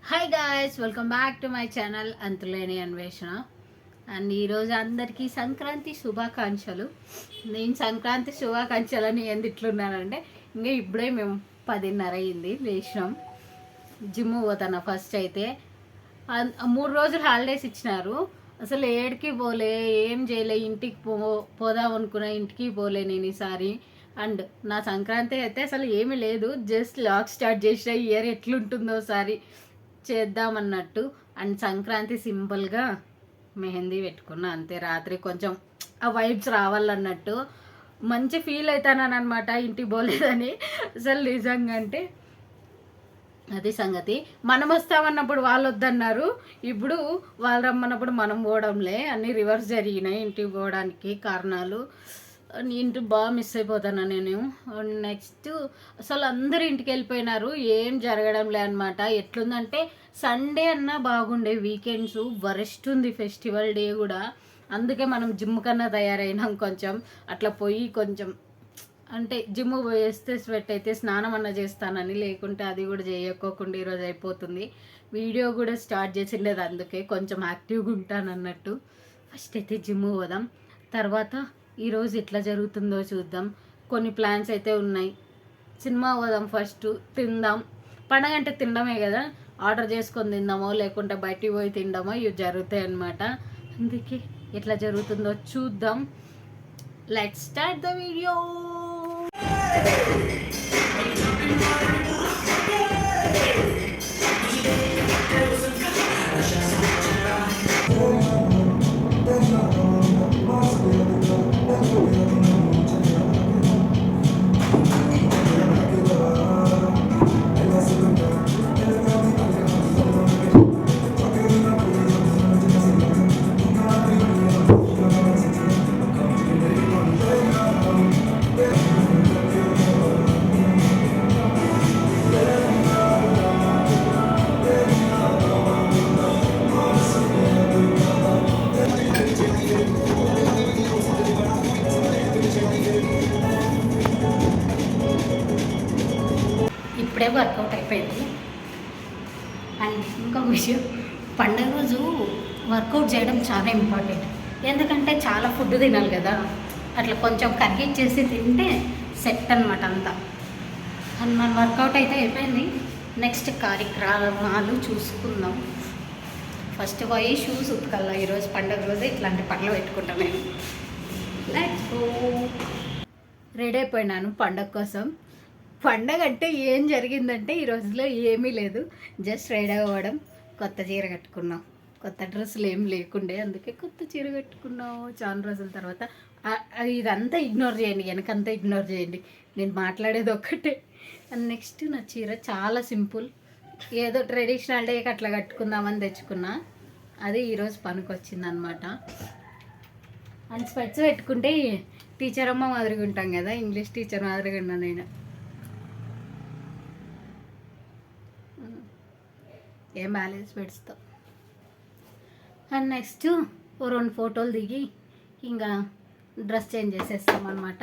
Hi guys, welcome back to my channel అంతులేని అన్వేషణ. And ఈరోజు అందరికీ సంక్రాంతి శుభాకాంక్షలు. నేను సంక్రాంతి శుభాకాంక్షలు అని ఎందుకున్నానంటే ఇంకా ఇప్పుడే మేము 10:30 అయింది, లేచినాం. జిమ్ పోతాను. ఫస్ట్ అయితే 3 రోజులు హాలిడేస్ ఇచ్చినారు. అసలు ఏడికి పోలే, ఏం చేయలే. ఇంటికి పోదాం అనుకున్నా, ఇంటికి పోలే నేను ఈసారి. అండ్ నా సంక్రాంతి అయితే అసలు ఏమీ లేదు, జస్ట్ లాగ్ స్టార్ట్ చేసిన. ఇయర్ ఎట్లుంటుందో ఒకసారి చేద్దామన్నట్టు. అండ్ సంక్రాంతి సింపుల్గా మెహందీ పెట్టుకున్నా అంతే. రాత్రి కొంచెం ఆ వైబ్స్ రావాలన్నట్టు మంచి ఫీల్ అవుతానని అనమాట, ఇంటికి పోలేదని. అసలు నిజంగా అంటే అది సంగతి. మనం వస్తామన్నప్పుడు వాళ్ళు వద్దన్నారు, ఇప్పుడు వాళ్ళు రమ్మన్నప్పుడు మనం పోవడంలే. అన్నీ రివర్స్ జరిగినాయి ఇంటికి పోవడానికి కారణాలు. ఇంటి బాగా మిస్ అయిపోతాను నేను. నెక్స్ట్ అసలు అందరూ ఇంటికి వెళ్ళిపోయినారు, ఏం జరగడం లే అనమాట. ఎట్లుందంటే సండే అన్నా బాగుండే, వీకెండ్స్ వరెస్ట్ ఉంది, ఫెస్టివల్ డే కూడా. అందుకే మనం జిమ్ కన్నా తయారైనాం. కొంచెం అట్లా పోయి కొంచెం అంటే జిమ్ పోయేస్తే స్వెట్ అయితే స్నానం అన్న చేస్తానని, లేకుంటే అది కూడా చేయకోకుండా ఈరోజు అయిపోతుంది. వీడియో కూడా స్టార్ట్ చేసిండేది అందుకే, కొంచెం యాక్టివ్గా ఉంటాను అన్నట్టు. ఫస్ట్ అయితే జిమ్ పోదాం, తర్వాత ఈరోజు ఎట్లా జరుగుతుందో చూద్దాం. కొన్ని ప్లాన్స్ అయితే ఉన్నాయి. సినిమా పోదాం, ఫస్ట్ తిందాం. పండగ అంటే తినడమే కదా, ఆర్డర్ చేసుకొని తిందామో లేకుంటే బయటికి పోయి తిందామో ఇవి జరుగుతాయి అన్నమాట. అందుకే ఎట్లా జరుగుతుందో చూద్దాం. Let's start the video. ఇప్పుడే వర్కౌట్ అయిపోయింది. అండ్ ఇంకొక విషయం, పండుగ రోజు వర్కౌట్ చేయడం చాలా ఇంపార్టెంట్. ఎందుకంటే చాలా ఫుడ్ తినాలి కదా, అట్లా కొంచెం కరిగిచ్చేసి తింటే సెట్ అనమాట అంతా. అండ్ మన వర్కౌట్ అయితే అయిపోయింది. నెక్స్ట్ కార్యక్రమాలు చూసుకుందాం. ఫస్ట్ పోయి షూస్ ఉతకల్లా. ఈరోజు పండుగ రోజు ఇట్లాంటి పనులు పెట్టుకుంటాను నేను. Let's go. రెడీ అయిపోయినాను పండగ కోసం. పండగ అంటే ఏం జరిగిందంటే ఈ రోజులో ఏమీ లేదు, జస్ట్ రెడీ అవ్వడం. కొత్త చీర కట్టుకున్నాం, కొత్త డ్రెస్సులు ఏం లేకుండే, అందుకే కొత్త చీర కట్టుకున్నాము చాలా రోజుల తర్వాత. ఇదంతా ఇగ్నోర్ చేయండి, వెనకంతా ఇగ్నోర్ చేయండి, నేను మాట్లాడేది ఒక్కటే. అండ్ నెక్స్ట్ నా చీర చాలా సింపుల్, ఏదో ట్రెడిషనల్ డేకి అట్లా కట్టుకుందామని తెచ్చుకున్నా. అది ఈరోజు పనికి వచ్చింది అనమాట. అండ్ స్పెట్స్ పెట్టుకుంటే టీచర్ అమ్మ మాదిరిగా ఉంటాం కదా, ఇంగ్లీష్ టీచర్ మాదిరిగా ఉన్నా నేను. ఏం బ్యాలెన్స్ పెడతాం. అండ్ నెక్స్ట్ 2 ఫోటోలు దిగి ఇంకా డ్రెస్ చేంజ్ చేసేస్తాం అనమాట.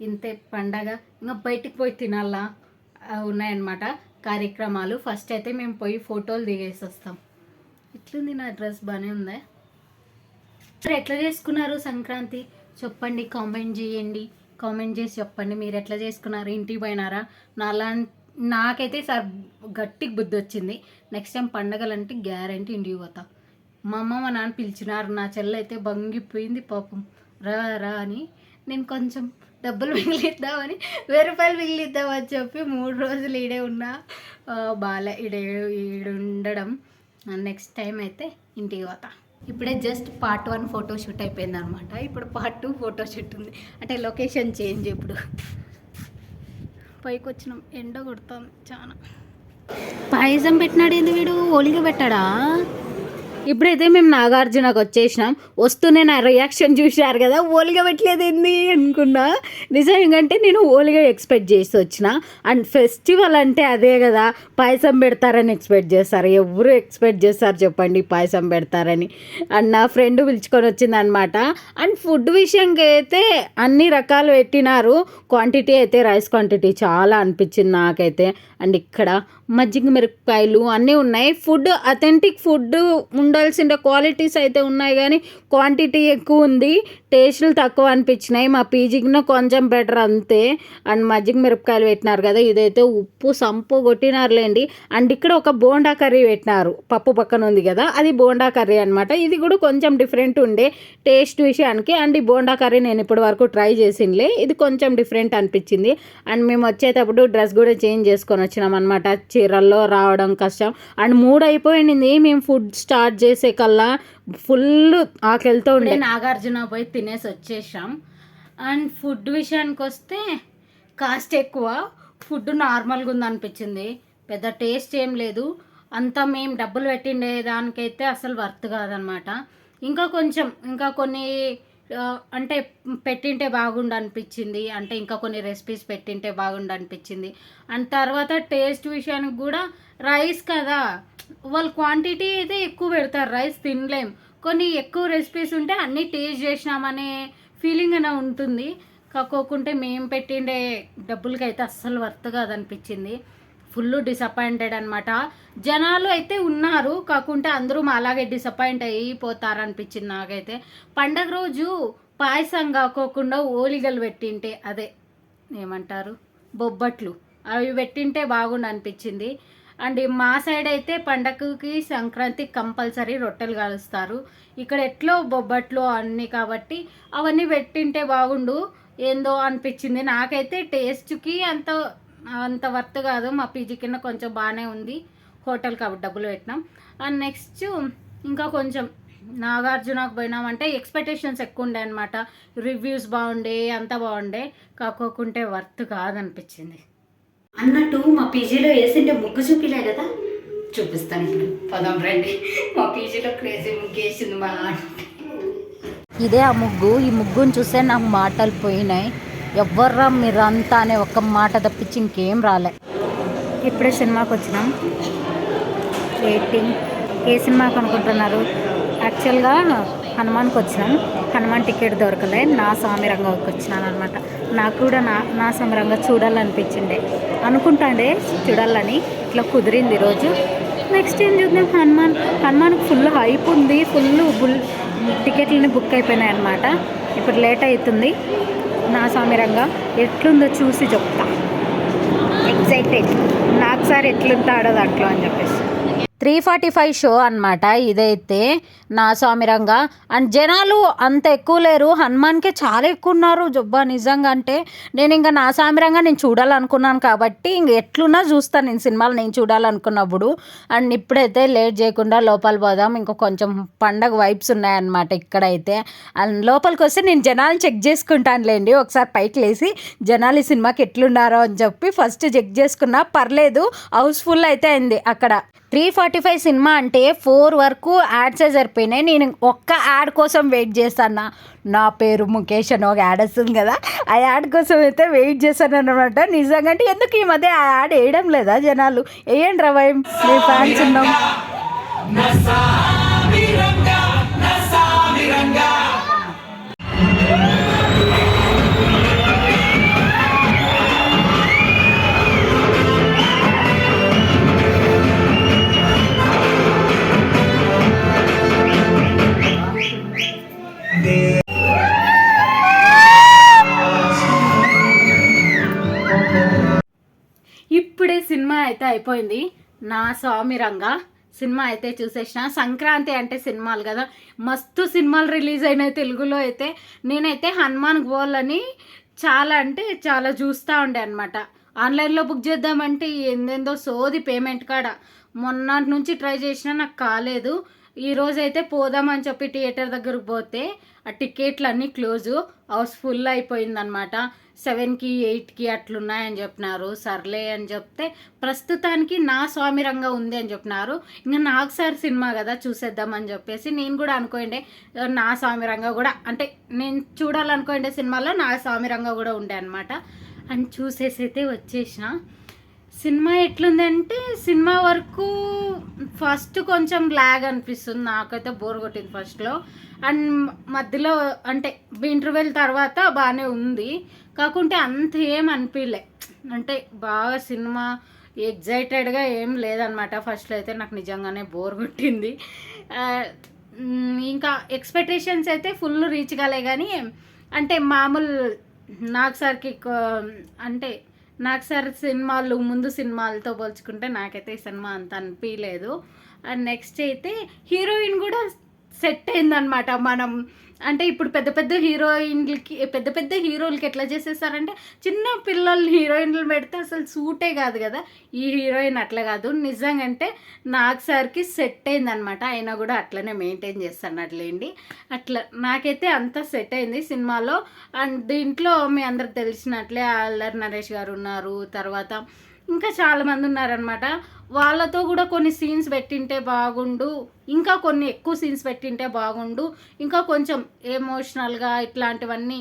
ఇంతే పండగ. ఇంకా బయటికి పోయి తినాలా ఉన్నాయన్నమాట కార్యక్రమాలు. ఫస్ట్ అయితే మేము పోయి ఫోటోలు దిగేసి వస్తాం. ఎట్లుంది నా డ్రెస్, బాగానే ఉందా? సరే, ఎట్లా చేసుకున్నారు సంక్రాంతి చెప్పండి, కామెంట్ చేయండి. కామెంట్ చేసి చెప్పండి మీరు ఎట్లా చేసుకున్నారు, ఇంటికి పోయినారా? నాకైతే సార్ గట్టికి బుద్ధి వచ్చింది. నెక్స్ట్ టైం పండగలంటే గ్యారంటీ ఇంటికి పోతా. మా అమ్మ మా నాన్న పిలిచినారు, నా చెల్లి అయితే బంగిపోయింది పాపం, రా రా అని. నేను కొంచెం డబ్బులు మిగిలిద్దామని, 1000 రూపాయలు మిగిలిద్దామని చెప్పి 3 రోజులు ఈడే ఉన్నా. బాగా ఈడుండడం. నెక్స్ట్ టైం అయితే ఇంటికి పోతా. ఇప్పుడే జస్ట్ పార్ట్ 1 ఫోటోషూట్ అయిపోయింది అనమాట. ఇప్పుడు పార్ట్ 2 ఫోటోషూట్ ఉంది, అంటే లొకేషన్ చేంజ్. ఇప్పుడు పైకి వచ్చినాం, ఎండ కొడతాం చాలా. పాయసం పెట్టినాడు ఏంది వీడు, ఓలిగా పెట్టాడా? ఇప్పుడైతే మేము నాగార్జునకు వచ్చేసినాం. వస్తూనే నా రియాక్షన్ చూశారు కదా, ఓలిగా పెట్టలేదు ఏంది అనుకున్నా. నిజంగా నేను ఓలిగా ఎక్స్పెక్ట్ చేసి వచ్చిన. అండ్ ఫెస్టివల్ అంటే అదే కదా, పాయసం పెడతారని ఎక్స్పెక్ట్ చేస్తారు. ఎవరు ఎక్స్పెక్ట్ చేస్తారు చెప్పండి పాయసం పెడతారని? అండ్ నా ఫ్రెండ్ పిలుచుకొని వచ్చిందనమాట. అండ్ ఫుడ్ విషయంకి అయితే అన్ని రకాలు పెట్టినారు. క్వాంటిటీ అయితే రైస్ క్వాంటిటీ చాలా అనిపించింది నాకైతే. అండ్ ఇక్కడ మజ్జిగ మిరపకాయలు అన్నీ ఉన్నాయి. ఫుడ్ అథెంటిక్ ఫుడ్ ఉండాల్సిన క్వాలిటీస్ అయితే ఉన్నాయి, కానీ క్వాంటిటీ ఎక్కువ ఉంది, టేస్టులు తక్కువ అనిపించినాయి. మా పీజీకి కొంచెం బెటర్ అంతే. అండ్ మజ్జిగ మిరపకాయలు పెట్టినారు కదా, ఇదైతే ఉప్పు సంపు కొట్టినారులేండి. అండ్ ఇక్కడ ఒక బోండా కర్రీ పెట్టినారు, పప్పు పక్కన ఉంది కదా, అది బోండా కర్రీ అనమాట. ఇది కూడా కొంచెం డిఫరెంట్ ఉండే టేస్ట్ విషయానికి. అండ్ ఈ బోండా కర్రీ నేను ఇప్పటి వరకు ట్రై చేసిండ్లే, ఇది కొంచెం డిఫరెంట్ అనిపించింది. అండ్ మేము వచ్చేటప్పుడు డ్రెస్ కూడా చేంజ్ చేసుకొని వచ్చినాం అనమాట, చీరల్లో రావడం కష్టం. అండ్ 3 అయిపోయింది మేము ఫుడ్ స్టార్ట్ చేసే కల్లా. ఫుల్ ఆకలితో ఉండే నాగార్జున పోయి తినేసి వచ్చేసాం. అండ్ ఫుడ్ విషయానికి వస్తే కాస్ట్ ఎక్కువ, ఫుడ్ నార్మల్గా ఉంది అనిపించింది, పెద్ద టేస్ట్ ఏం లేదు. అంతా మేము డబ్బులు పెట్టిండే దానికైతే అసలు వర్త్ కాదనమాట. ఇంకా కొన్ని అంటే పెట్టింటే బాగుండు అనిపించింది, అంటే ఇంకా కొన్ని రెసిపీస్ పెట్టింటే బాగుండు అనిపించింది. అండ్ తర్వాత టేస్ట్ విషయానికి కూడా రైస్ కదా, వాళ్ళు క్వాంటిటీ అయితే ఎక్కువ పెడతారు, రైస్ తినలేం. కొన్ని ఎక్కువ రెసిపీస్ ఉంటే అన్నీ టేస్ట్ చేసినామనే ఫీలింగ్ అయినా ఉంటుంది. కాకోకుంటే మేము పెట్టిండే డబ్బులకి అయితే అస్సలు వర్త్ కాదనిపించింది. ఫుల్ డిసప్పాయింటెడ్ అనమాట. జనాలు అయితే ఉన్నారు, కాకుంటే అందరూ అలాగే డిసప్పాయింట్ అయిపోతారనిపించింది నాకైతే. పండగ రోజు పాయసం కాకోకుండా ఓలిగలు పెట్టింటే, అదే ఏమంటారు బొబ్బట్లు, అవి పెట్టింటే బాగుండు అనిపించింది. అండ్ మా సైడ్ అయితే పండగకి సంక్రాంతి కంపల్సరీ రొట్టెలు కాలుస్తారు, ఇక్కడ ఎట్లో బొబ్బట్లు అన్నీ కాబట్టి అవన్నీ పెట్టింటే బాగుండు ఏందో అనిపించింది నాకైతే. టేస్ట్కి అంత వర్త్ కాదు. మా పీజీ కింద కొంచెం బాగానే ఉంది, హోటల్ కాబట్టి డబ్బులు పెట్టినాం. అండ్ నెక్స్ట్ ఇంకా కొంచెం నాగార్జునకు పోయినామంటే ఎక్స్పెక్టేషన్స్ ఎక్కువ ఉండే అనమాట, రివ్యూస్ బాగుండే, అంతా బాగుండే, కాకోకుంటే వర్త్ కాదనిపించింది. అన్నట్టు మా పీజీలో వేసిండే ముగ్గు చూపిలే కదా, చూపిస్తాను ఇప్పుడు, పదం రండి. మా పీజీలో క్రేజీ ముగ్గు వేసింది మా ఆంటీ, ఇదే ఆ ముగ్గు. ఈ ముగ్గుని చూస్తే నాకు మాటలు పోయినాయి, ఎవర్రా మీరంతా అనే ఒక్క మాట తప్పించి ఇంకేం రాలే. ఇప్పుడే సినిమాకి వచ్చినాం, వెయిటింగ్. ఏ సినిమాకి అనుకుంటున్నారు? యాక్చువల్గా హనుమాన్కి వచ్చినాం, హనుమాన్ టికెట్ దొరకలే, నా స్వామిరంగకి వచ్చినాను అనమాట. నాకు కూడా నా స్వామిరంగ చూడాలనిపించిండే, అనుకుంటాండే చూడాలని, ఇట్లా కుదిరింది ఈరోజు. నెక్స్ట్ ఏం చూద్దాం, హనుమాన్కి ఫుల్ హైప్ ఉంది, టికెట్లని బుక్ అయిపోయినాయి అనమాట. ఇప్పుడు లేట్ అవుతుంది. నా స్వామిరంగ ఎట్లుందో చూసి చెప్తా, ఎక్సైటెడ్, నాకు సార్ ఎట్లుంటాడో దాంట్లో అని చెప్పేసి. 3:45 షో అనమాట ఇదైతే, నా స్వామిరంగా. అండ్ జనాలు అంత ఎక్కువ లేరు, హనుమాన్కే చాలా ఎక్కువ ఉన్నారు జబ్బా నిజంగా. అంటే నేను ఇంకా నా స్వామిరంగా నేను చూడాలనుకున్నాను కాబట్టి ఇంక ఎట్లున్నా చూస్తాను నేను సినిమాలు నేను చూడాలనుకున్నప్పుడు. అండ్ ఇప్పుడైతే లేట్ చేయకుండా లోపల పోదాం, ఇంకా కొంచెం పండగ వైబ్స్ ఉన్నాయన్నమాట ఇక్కడైతే. అండ్ లోపలికి వస్తే నేను జనాలు చెక్ చేసుకుంటానులేండి, ఒకసారి పైకి లేసి జనాలు ఈ సినిమాకి ఎట్లున్నారో అని చెప్పి ఫస్ట్ చెక్ చేసుకున్నా, పర్లేదు, హౌస్ఫుల్ అయితే అయింది అక్కడ. 3:45 సినిమా అంటే 4 వరకు యాడ్సే సరిపోయినాయి. నేను ఒక్క యాడ్ కోసం వెయిట్ చేస్తాను, నా పేరు ముఖేష్ అని ఒక యాడ్ వస్తుంది కదా, ఆ యాడ్ కోసం అయితే వెయిట్ చేశాను అనమాట. నిజంగా అంటే ఎందుకు ఈ మధ్య ఆ యాడ్ వేయడం లేదా జనాలు? వేయండి రా భయం, మీ ఫ్యాన్స్ ఉన్నాం. ఇప్పుడే సినిమా అయితే అయిపోయింది, నా స్వామిరంగా సినిమా అయితే చూసేసిన. సంక్రాంతి అంటే సినిమాలు కదా, మస్తు సినిమాలు రిలీజ్ అయినాయి తెలుగులో అయితే. నేనైతే హనుమాన్ పోవాలని చాలా అంటే చాలా చూస్తూ ఉండే అనమాట. ఆన్లైన్లో బుక్ చేద్దామంటే ఏందేందో సోది పేమెంట్ కాడ, మొన్న నుంచి ట్రై చేసినా నాకు కాలేదు. ఈరోజు అయితే పోదామని చెప్పి థియేటర్ దగ్గరకు పోతే ఆ టికెట్లు అన్నీ క్లోజు, హౌస్ ఫుల్ అయిపోయిందనమాట. 7కి 8కి అట్లున్నాయని చెప్పినారు. సర్లే అని చెప్తే ప్రస్తుతానికి నా స్వామిరంగా ఉంది అని చెప్పినారు. ఇంకా నాకు సార్ సినిమా కదా చూసేద్దామని చెప్పేసి నేను కూడా అనుకోండి, నా స్వామిరంగా కూడా అంటే నేను చూడాలనుకోండి సినిమాలో నా స్వామిరంగా కూడా ఉండే అనమాట. అని చూసేసి అయితే వచ్చేసిన. సినిమా ఎట్లుందంటే సినిమా వరకు ఫస్ట్ కొంచెం ల్యాగ్ అనిపిస్తుంది, నాకైతే బోర్ కొట్టింది ఫస్ట్లో. అండ్ మధ్యలో అంటే ఇంటర్వెల్ తర్వాత బాగానే ఉంది, కాకుంటే అంత ఏం అనిపించలే. అంటే బాగా సినిమా ఎగ్జైటెడ్గా ఏం లేదనమాట. ఫస్ట్లో అయితే నాకు నిజంగానే బోర్ కొట్టింది. ఇంకా ఎక్స్పెక్టేషన్స్ అయితే ఫుల్ రీచ్ కాలే కానీ అంటే మామూలు నాకు సార్కి అంటే నాకు సార్ సినిమాలు ముందు సినిమాలతో పోల్చుకుంటే నాకైతే ఈ సినిమా అంత అనిపించలేదు. అండ్ నెక్స్ట్ అయితే హీరోయిన్ కూడా సెట్ అయిందనమాట. మనం అంటే ఇప్పుడు పెద్ద పెద్ద హీరోయిన్లకి పెద్ద పెద్ద హీరోలకి ఎట్లా చేసేసారంటే చిన్న పిల్లలు హీరోయిన్లు పెడితే అసలు సూటే కాదు కదా. ఈ హీరోయిన్ అట్లా కాదు, నిజంగా అంటే నాకు సార్కి సెట్ అయిందనమాట. అయినా కూడా అట్లనే మెయింటైన్ చేస్తానట్లేండి. అట్లా నాకైతే అంతా సెట్ అయింది సినిమాలో. అండ్ దీంట్లో మీ అందరికి తెలిసినట్లే అల్లరి నరేష్ గారు ఉన్నారు, తర్వాత ఇంకా చాలామంది ఉన్నారనమాట. వాళ్ళతో కూడా కొన్ని సీన్స్ పెట్టింటే బాగుండు, ఇంకా కొన్ని ఎక్కువ సీన్స్ పెట్టింటే బాగుండు, ఇంకా కొంచెం ఎమోషనల్గా ఇట్లాంటివన్నీ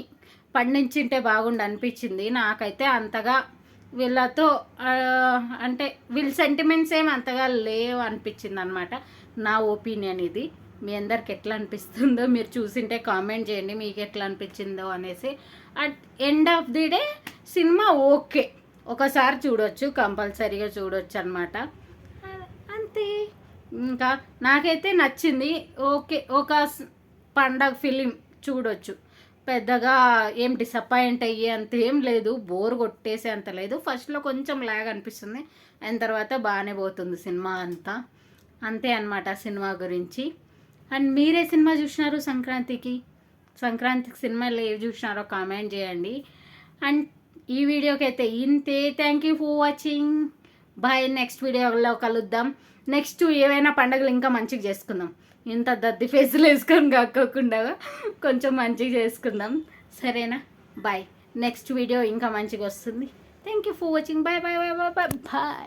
పండించింటే బాగుండు అనిపించింది నాకైతే. అంతగా వీళ్ళతో అంటే వీళ్ళ సెంటిమెంట్స్ ఏమి అంతగా లేవు అనిపించింది అనమాట. నా ఒపీనియన్ ఇది. మీ అందరికి ఎట్లా అనిపిస్తుందో మీరు చూసింటే కామెంట్ చేయండి, మీకు ఎట్లా అనిపించిందో అనేసి. At end of the day cinema okay, ఒకసారి చూడొచ్చు, కంపల్సరీగా చూడొచ్చు అనమాట. అంతే, ఇంకా నాకైతే నచ్చింది. ఓకే, ఒక పండగ ఫిలిం చూడొచ్చు, పెద్దగా ఏం డిసప్పాయింట్ అయ్యే అంత ఏం లేదు, బోర్ కొట్టేసే అంత లేదు. ఫస్ట్లో కొంచెం లాగ్ అనిపిస్తుంది, అయిన తర్వాత బాగానే పోతుంది సినిమా అంతా. అంతే అనమాట సినిమా గురించి. అండ్ మీరే సినిమా చూసినారు సంక్రాంతికి సినిమాలు ఏవి చూసినారో కామెంట్ చేయండి. అండ్ ఈ వీడియోకి అయితే ఇంతే. Thank you for watching. Bye. Next వీడియోలో కలుద్దాం. నెక్స్ట్ ఏవైనా పండుగలు ఇంకా మంచిగా చేసుకుందాం. ఇంత దద్ది ఫేసులు వేసుకొని కాకోకుండా కొంచెం మంచిగా చేసుకుందాం, సరేనా? బాయ్. నెక్స్ట్ వీడియో ఇంకా మంచిగా వస్తుంది. Thank you for watching. Bye bye bye bye bye bye.